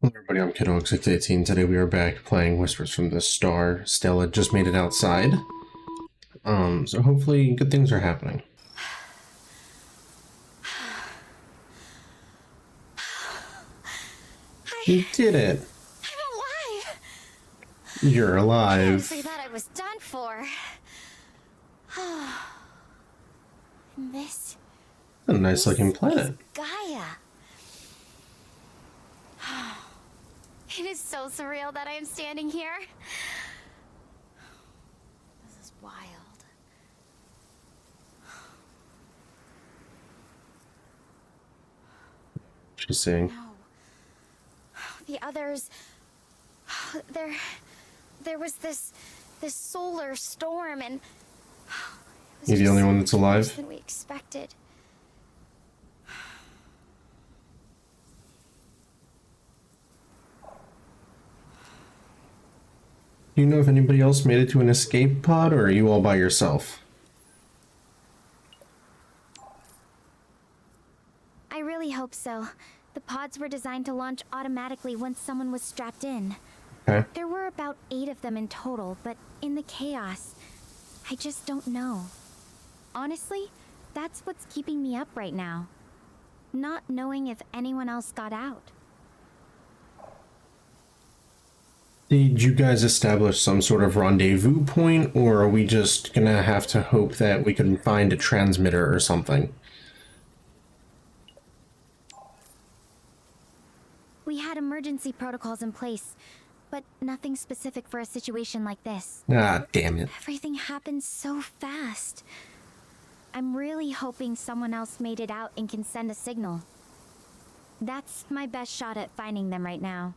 Hello everybody, I'm Kiddo618. Today we are back playing Whispers from the Star. Stella just made it outside. So hopefully good things are happening. You did it! I'm alive! You're I alive. honestly thought I was done for. And this A nice looking is planet. Gaia. It is so surreal that I am standing here. This is wild. She's saying. No. The others. There was this solar storm, and it was You're the just only so one that's much worse alive? than we expected. Do you know if anybody else made it to an escape pod, or are you all by yourself? I really hope so. The pods were designed to launch automatically once someone was strapped in. Okay. There were about 8 of them in total, but in the chaos, I just don't know. Honestly, that's what's keeping me up right now. Not knowing if anyone else got out. Did you guys establish some sort of rendezvous point, or are we just gonna have to hope that we can find a transmitter or something? We had emergency protocols in place, but nothing specific for a situation like this. Ah, damn it. Everything happened so fast. I'm really hoping someone else made it out and can send a signal. That's my best shot at finding them right now.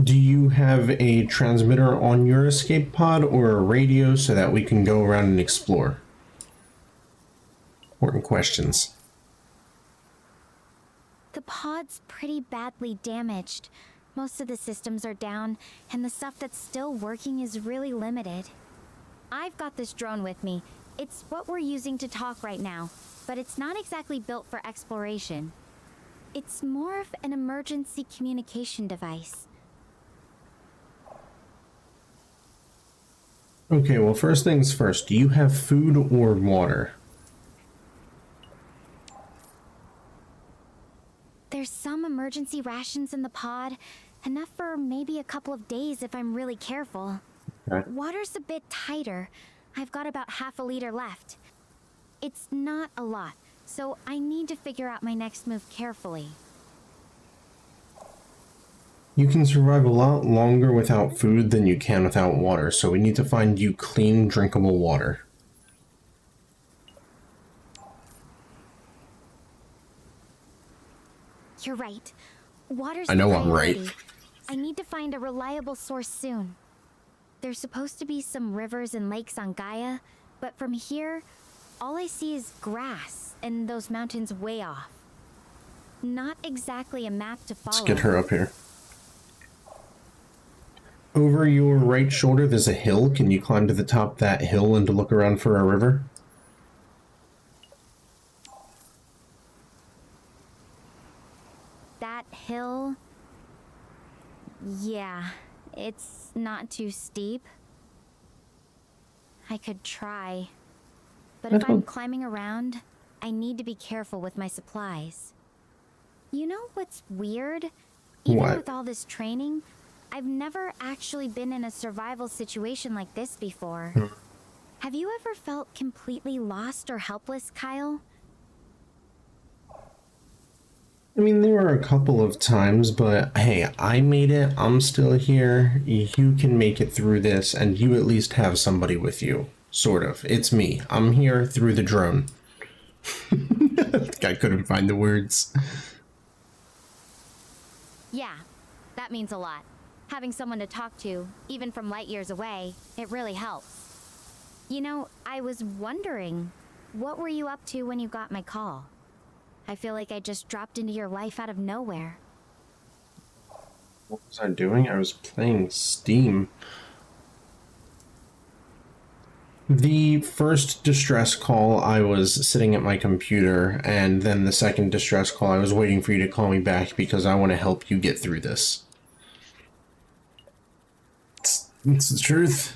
Do you have a transmitter on your escape pod or a radio so that we can go around and explore? Important questions. The pod's pretty badly damaged. Most of the systems are down, and the stuff that's still working is really limited. I've got this drone with me. It's what we're using to talk right now, but it's not exactly built for exploration. It's more of an emergency communication device. Okay, well, first things first. Do you have food or water? There's some emergency rations in the pod, enough for maybe a couple of days if I'm really careful. Okay. Water's a bit tighter. I've got about half a liter left. It's not a lot, so I need to figure out my next move carefully. You can survive a lot longer without food than you can without water, so we need to find you clean, drinkable water. You're right. Water's I know the I'm right. priority. I need to find a reliable source soon. There's supposed to be some rivers and lakes on Gaia, but from here, all I see is grass and those mountains way off. Not exactly a map to follow. Let's get her up here. Over your right shoulder, there's a hill. Can you climb to the top of that hill and to look around for a river? That hill... Yeah, it's not too steep. I could try. But if I'm climbing around, I need to be careful with my supplies. You know what's weird? Even What? with all this training, I've never actually been in a survival situation like this before. Have you ever felt completely lost or helpless, Kyle? I mean, there were a couple of times, but hey, I made it. I'm still here. You can make it through this, and you at least have somebody with you. Sort of. It's me. I'm here through the drone. I couldn't find the words. Yeah, that means a lot. Having someone to talk to, even from light years away, it really helps. You know, I was wondering, what were you up to when you got my call? I feel like I just dropped into your life out of nowhere. What was I doing? I was playing Steam. The first distress call, I was sitting at my computer, and then the second distress call, I was waiting for you to call me back because I want to help you get through this. It's the truth.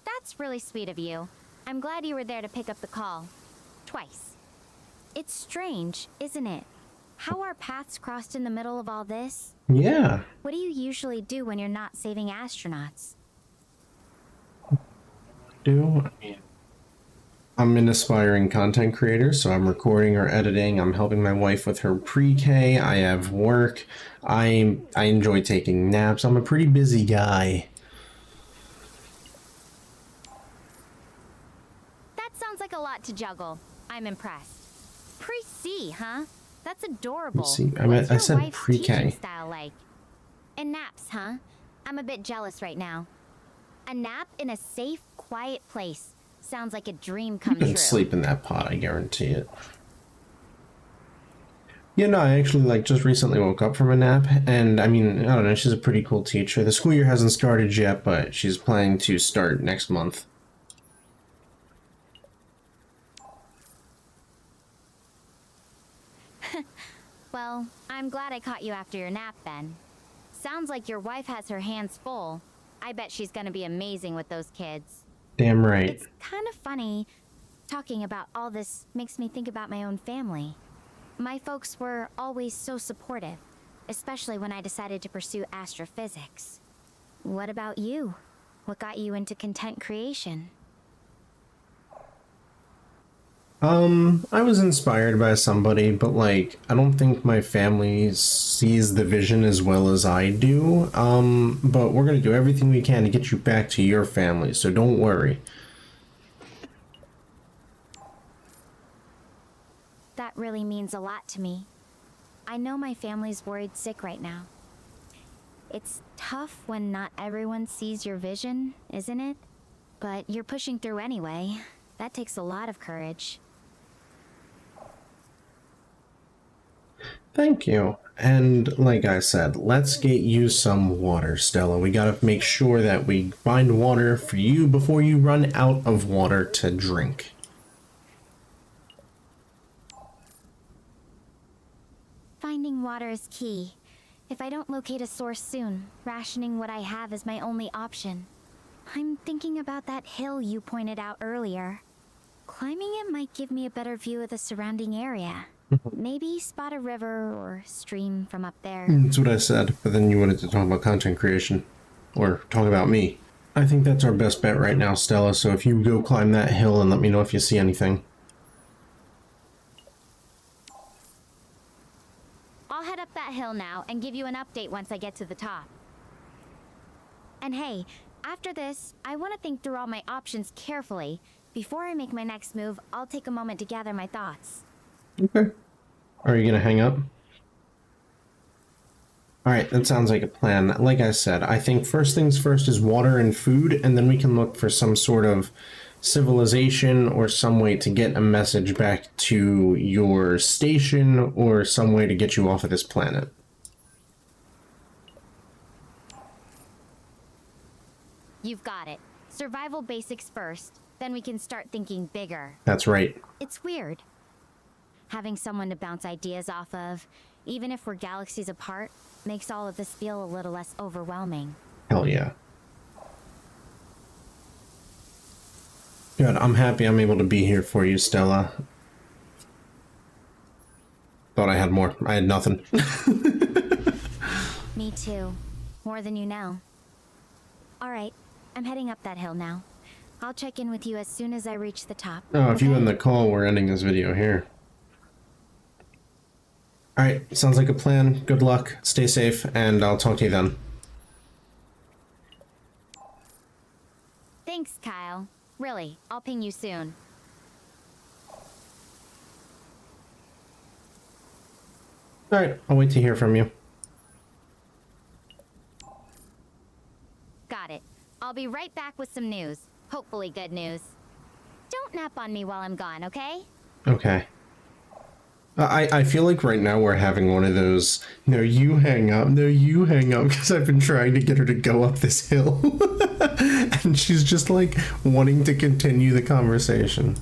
That's really sweet of you. I'm glad you were there to pick up the call. Twice. It's strange, isn't it? How our paths crossed in the middle of all this? Yeah. What do you usually do when you're not saving astronauts? I'm an aspiring content creator, so I'm recording or editing. I'm helping my wife with her pre-K. I have work. I enjoy taking naps. I'm a pretty busy guy. That sounds like a lot to juggle. I'm impressed. Pre-C, huh? That's adorable. See, What's I your said wife's pre-K. teaching style like? And naps, huh? I'm a bit jealous right now. A nap in a safe, quiet place. Sounds like a dream come You can true. sleep in that pot, I guarantee it. Yeah, no, I actually just recently woke up from a nap, and I mean, I don't know, she's a pretty cool teacher. The school year hasn't started yet, but she's planning to start next month. Well, I'm glad I caught you after your nap then. Sounds like your wife has her hands full. I bet she's gonna be amazing with those kids. Damn right. It's kind of funny. Talking about all this makes me think about my own family. My folks were always so supportive, especially when I decided to pursue astrophysics. What about you? What got you into content creation? I was inspired by somebody, but I don't think my family sees the vision as well as I do. But we're gonna do everything we can to get you back to your family, so don't worry. That really means a lot to me. I know my family's worried sick right now. It's tough when not everyone sees your vision, isn't it? But you're pushing through anyway. That takes a lot of courage. Thank you. And like I said, let's get you some water, Stella. We gotta make sure that we find water for you before you run out of water to drink. Finding water is key. If I don't locate a source soon, rationing what I have is my only option. I'm thinking about that hill you pointed out earlier. Climbing it might give me a better view of the surrounding area. Maybe spot a river or stream from up there. That's what I said, but then you wanted to talk about content creation. Or talk about me. I think that's our best bet right now, Stella, so if you go climb that hill and let me know if you see anything. I'll head up that hill now and give you an update once I get to the top. And hey, after this, I want to think through all my options carefully. Before I make my next move, I'll take a moment to gather my thoughts. Okay. Are you gonna hang up? Alright, that sounds like a plan. Like I said, I think first things first is water and food, and then we can look for some sort of civilization or some way to get a message back to your station or some way to get you off of this planet. You've got it. Survival basics first, then we can start thinking bigger. That's right. It's weird. Having someone to bounce ideas off of, even if we're galaxies apart, makes all of this feel a little less overwhelming. Hell yeah. Good, I'm happy I'm able to be here for you, Stella. Thought I had more. I had nothing. Me too. More than you know. Alright, I'm heading up that hill now. I'll check in with you as soon as I reach the top. Oh, if you okay? end the call, we're ending this video here. Alright, sounds like a plan. Good luck, stay safe, and I'll talk to you then. Thanks, Kyle. Really, I'll ping you soon. Alright, I'll wait to hear from you. Got it. I'll be right back with some news. Hopefully good news. Don't nap on me while I'm gone, okay? Okay. I feel like right now we're having one of those, no, you hang up, because I've been trying to get her to go up this hill. And she's just like wanting to continue the conversation.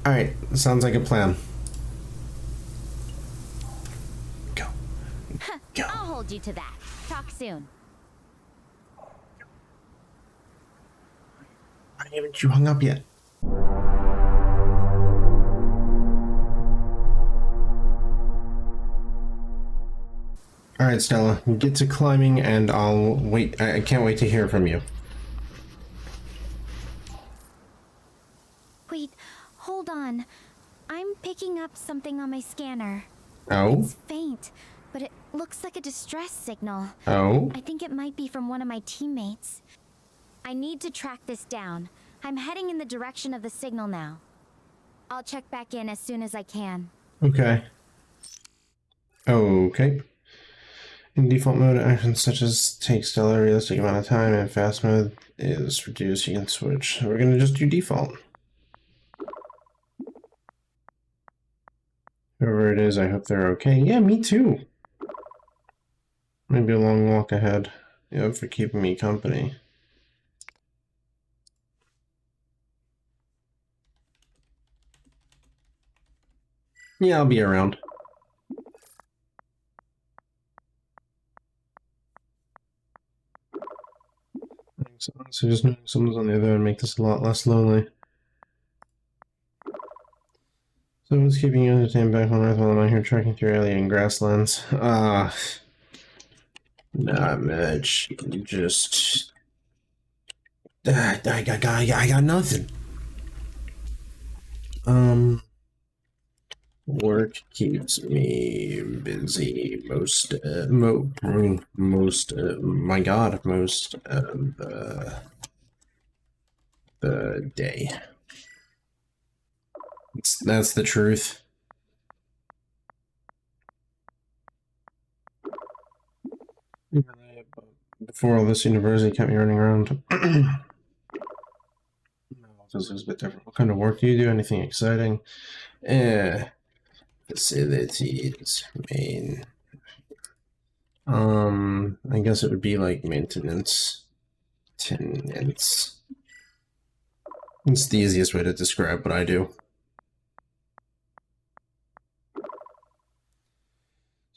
Alright, sounds like a plan. Go. Go. I'll hold you to that. Talk soon. Why haven't you hung up yet? Alright, Stella, get to climbing and I'll wait. I can't wait to hear from you. Wait, hold on. I'm picking up something on my scanner. Oh? It's faint, but it looks like a distress signal. Oh? I think it might be from one of my teammates. I need to track this down. I'm heading in the direction of the signal now. I'll check back in as soon as I can. Okay. Okay. In default mode, actions such as take Stella a realistic amount of time, and fast mode is reduced. You can switch. So we're gonna just do default. Whoever it is, I hope they're okay. Yeah, me too. Maybe a long walk ahead. Yeah, for keeping me company. Yeah, I'll be around. So just knowing someone's on the other end make this a lot less lonely. So what's keeping you entertained back on Earth while I'm out here trekking through alien grasslands? Not much. Just... I got nothing. Work keeps me busy most of the day. That's the truth. Before all this, university kept me running around. This is a bit different. What kind of work do you do? Anything exciting? Facilities, main. I guess it would be like maintenance. Tenants. It's the easiest way to describe what I do.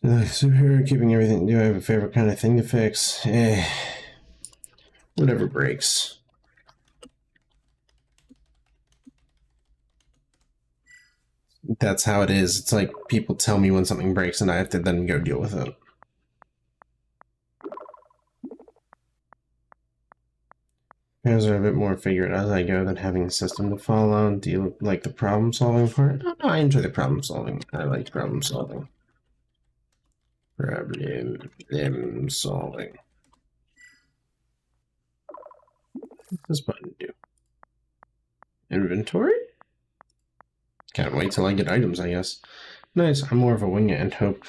Superhero keeping everything. Do I have a favorite kind of thing to fix? Whatever breaks. That's how it is. It's like people tell me when something breaks and I have to then go deal with it. Repairs are a bit more figured as I go than having a system to follow. Do you like the problem solving part? No, I enjoy the problem solving. I like problem solving. Problem solving. What's this button do? Inventory? Can't wait till I get items, I guess. Nice, I'm more of a wing it and hope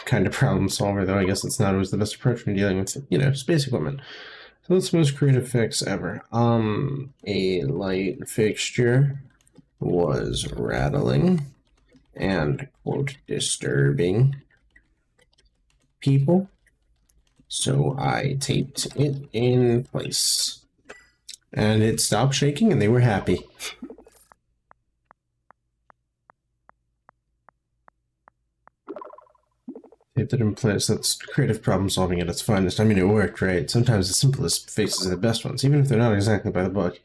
kind of problem solver, though I guess it's not always the best approach when dealing with, space equipment. So what's the most creative fix ever? A light fixture was rattling and, quote, disturbing people. So I taped it in place. And it stopped shaking and they were happy. Taped it in place. That's creative problem solving at its finest. I mean, it worked, right? Sometimes the simplest fixes are the best ones, even if they're not exactly by the book.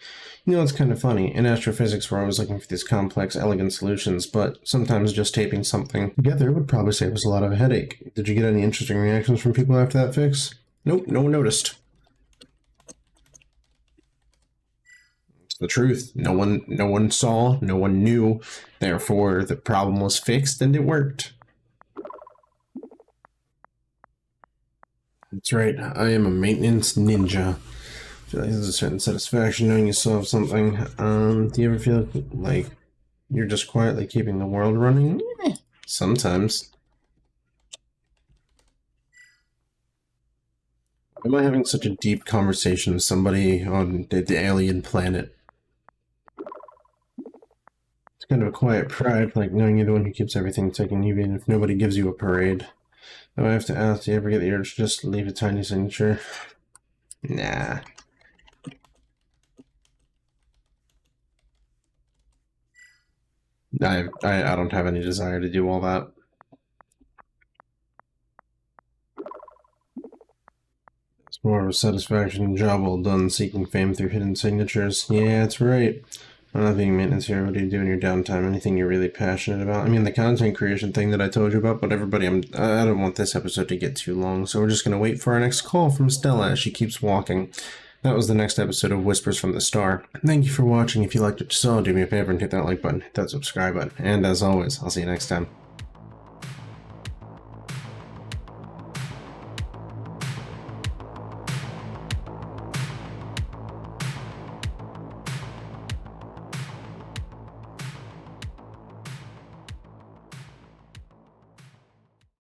It's kind of funny. In astrophysics, we're always looking for these complex, elegant solutions, but sometimes just taping something together would probably save us a lot of a headache. Did you get any interesting reactions from people after that fix? Nope, no one noticed. It's the truth. No one saw, no one knew. Therefore, the problem was fixed and it worked. That's right. I am a maintenance ninja. I feel like there's a certain satisfaction knowing you solved something. Do you ever feel like you're just quietly keeping the world running? Sometimes. Why am I having such a deep conversation with somebody on the alien planet? It's kind of a quiet pride, like knowing you're the one who keeps everything ticking, even if nobody gives you a parade. Though I have to ask, do you ever get the urge to just leave a tiny signature? Nah. I don't have any desire to do all that. It's more of a satisfaction job well done seeking fame through hidden signatures. Yeah, that's right. I'm not being maintenance here. What do you do in your downtime? Anything you're really passionate about? I mean, the content creation thing that I told you about, but everybody, I don't want this episode to get too long, so we're just going to wait for our next call from Stella as she keeps walking. That was the next episode of Whispers from the Star. Thank you for watching. If you liked what you saw, do me a favor and hit that like button, hit that subscribe button, and as always, I'll see you next time.